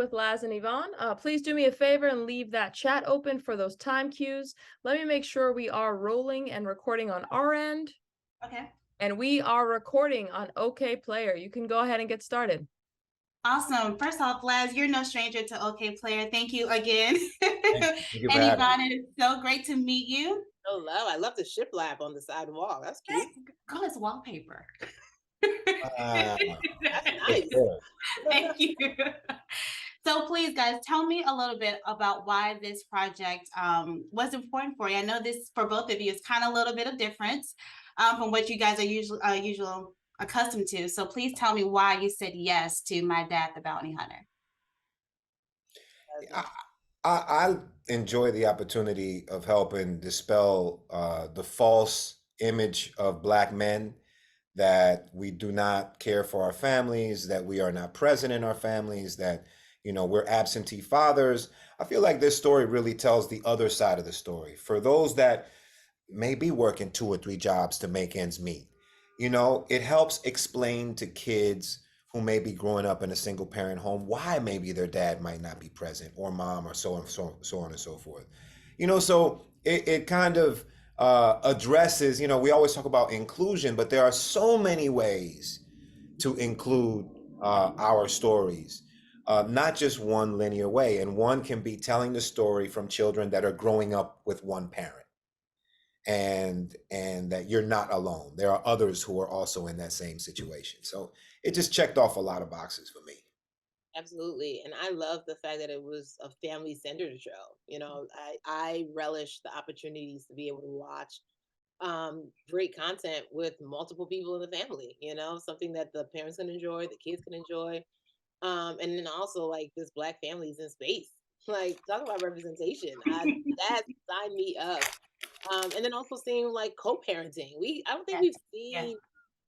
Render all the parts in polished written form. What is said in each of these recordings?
with Laz and Yvonne. Please do me a favor and leave that chat open for those time cues. Let me make sure we are rolling and recording on our end. Okay. And we are recording on OK Player. You can go ahead and get started. Awesome. First off, Laz, you're no stranger to OK Player. Thank you again. Thank you for And having Yvonne, it's so great to meet you. Hello, I love the shiplap on the side wall. That's cute. Girl, it's wallpaper. That's nice. Thank you. So please, guys, tell me a little bit about why this project was important for you. I know this, for both of you, is kind of a little bit of difference from what you guys are usually accustomed to. So please tell me why you said yes to My Dad, the Bounty Hunter. I enjoy the opportunity of helping dispel the false image of Black men, that we do not care for our families, that we are not present in our families, that, you know, we're absentee fathers. I feel like this story really tells the other side of the story. For those that may be working 2 or 3 jobs to make ends meet, you know, it helps explain to kids who may be growing up in a single parent home why maybe their dad might not be present, or mom, or so on and so forth. You know, so it kind of addresses, you know, we always talk about inclusion, but there are so many ways to include our stories, not just one linear way. And one can be telling the story from children that are growing up with one parent, and that you're not alone. There are others who are also in that same situation. So it just checked off a lot of boxes for me. Absolutely. And I love the fact that it was a family-centered show. You know, I relish the opportunities to be able to watch great content with multiple people in the family, you know, something that the parents can enjoy, the kids can enjoy. And then also like this Black families in space. Like, talk about representation. That signed me up. And then also seeing like co-parenting. I don't think we've seen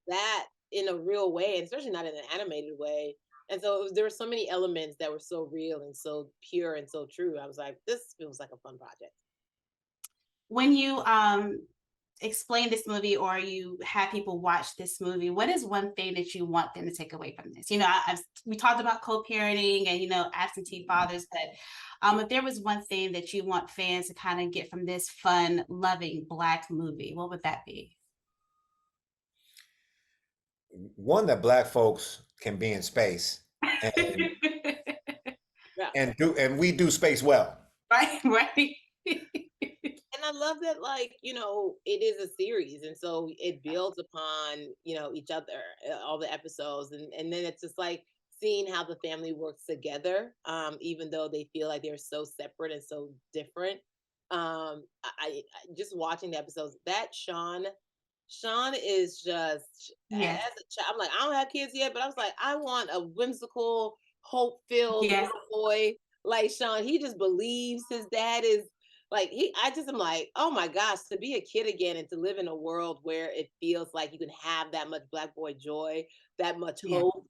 that in a real way, and especially not in an animated way. And so there were so many elements that were so real and so pure and so true. I was like, this feels like a fun project. When you explain this movie, or you have people watch this movie, what is one thing that you want them to take away from this? You know, we talked about co-parenting and, you know, absentee fathers, but if there was one thing that you want fans to kind of get from this fun, loving Black movie, what would that be? One, that Black folks can be in space and and we do space well. Right. And I love that, like, you know, it is a series, and so it builds upon, you know, each other, all the episodes, and then it's just like seeing how the family works together, even though they feel like they're so separate and so different. I just watching the episodes, that Sean is just, as a child, I'm like, I don't have kids yet, but I was like, I want a whimsical, hope-filled little boy like Sean. He just believes his dad is like, I just am like, oh my gosh, to be a kid again and to live in a world where it feels like you can have that much Black boy joy, that much hope.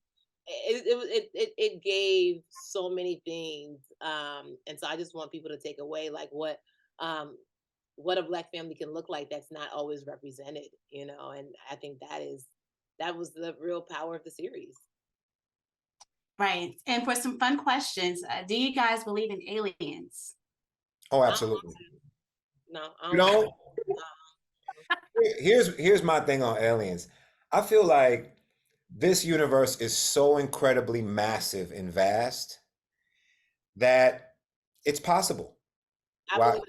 It gave so many things. And so I just want people to take away like what a Black family can look like that's not always represented, you know. And I think that was the real power of the series. Right. And for some fun questions, do you guys believe in aliens? Oh, absolutely. No, you know, here's my thing on aliens. I feel like this universe is so incredibly massive and vast that it's possible. I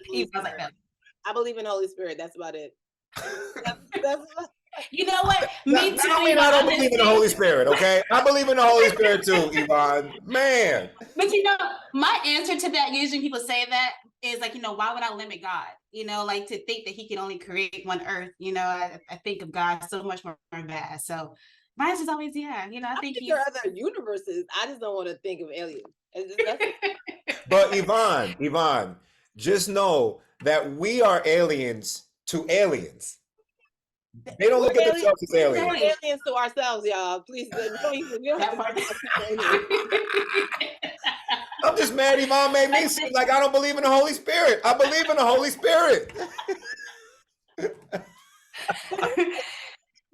believe in Holy Spirit. That's about it. You know what? Me too. I mean, I don't believe in the Holy Spirit, okay? I believe in the Holy Spirit too, Yvonne. Man. But you know, my answer to that, usually people say that, is like, you know, why would I limit God? You know, like to think that he can only create one earth. You know, I think of God so much more vast. So my answer is always, yeah. You know, I think there are other universes. I just don't want to think of aliens. But Yvonne, just know that we are aliens to aliens. They don't look at themselves as aliens. We're aliens to ourselves, y'all. Please, I'm just mad Yvonne made me seem like I don't believe in the Holy Spirit. I believe in the Holy Spirit.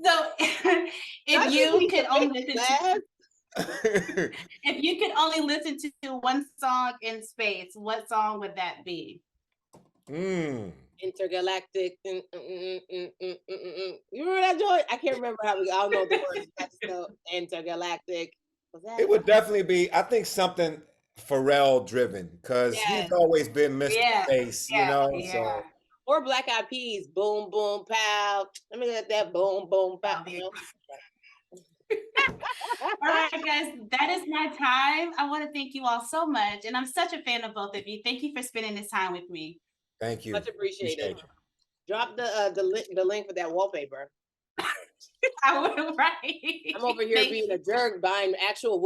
So if you could only listen to If you could only listen to one song in space, what song would that be? Intergalactic. You remember that joint? I can't remember how I don't know the words. I just know intergalactic. Was that? It would definitely be, I think, something Pharrell driven, because he's Yes. always been Mr. Yeah. Space, you Yeah. know. Yeah. So Or Black Eyed Peas. Boom, boom, pow. Let me get that boom, boom, pow. That'll be All right, guys, that is my time. I want to thank you all so much. And I'm such a fan of both of you. Thank you for spending this time with me. thank you. Much appreciated. Appreciate you. Drop the link for that wallpaper. I will, right? I'm over here being a jerk buying actual wood.